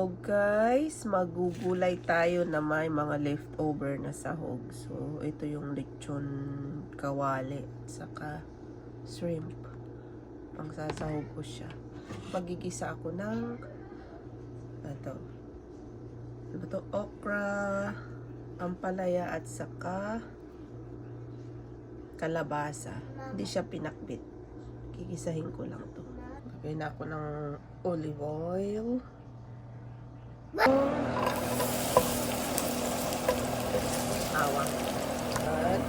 So guys, magugulay tayo na may mga leftover na sahog. So ito yung lechon kawali saka shrimp. Ang sasahog ko siya. Magigisa ako ng okra, ampalaya at saka kalabasa. Hindi siya pinakbit. Gigisahin ko lang to. Lagyan na ako ng olive oil. Awa. At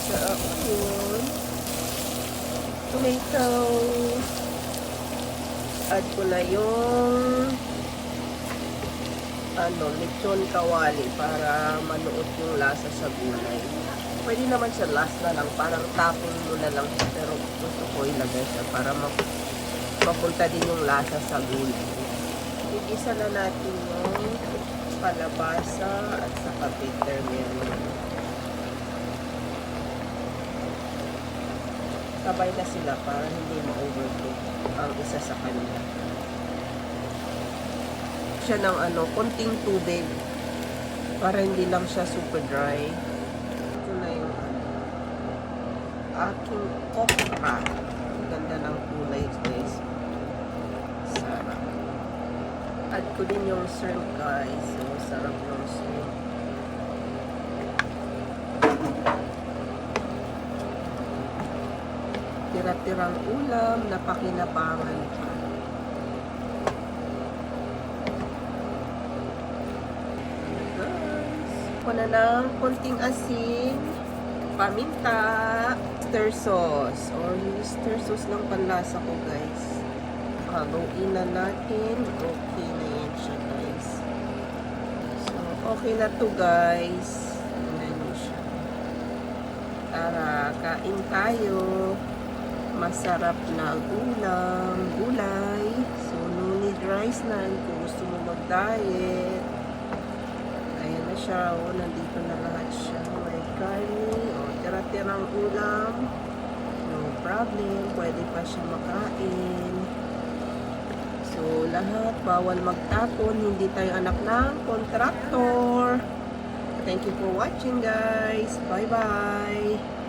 sa onion, tomato. Add ko na yung lechon kawali para manuot yung lasa sa gulay. Pwede naman siya last na lang, parang tapon mo na lang siya, pero gusto ko ilagay siya para mapunta din yung lasa sa gulay. Igisa na natin yung kalabasa at saka bitter melon. Sabay na sila para hindi ma-overcook ang isa sa kanila. Siya ng konting tubig para hindi lang siya super dry. Ito na yung aking okra. Ang ganda ng kulay, guys. Sarap. Add ko din yung shrimp, guys. So, sarap yung shrimp. Tira-tirang ulam na pakinabangan pa. Guys, ko na ng konting asin, paminta, oyster sauce. Or oyster sauce lang panlasa ko, guys. Haluin na natin. Okay na yan siya, guys. So, okay na to, guys. Tingnan nyo siya. Tara, kain tayo. Masarap na ulam, gulay. So, no need rice na kung gusto mo mag-diet. Ayan na siya. O, nandito na lahat siya. May karne. O, tira-tirang ulam. No problem. Pwede pa siya makain. So, lahat, bawal magtapon. Hindi tayo anak ng kontraktor. Thank you for watching, guys. Bye-bye.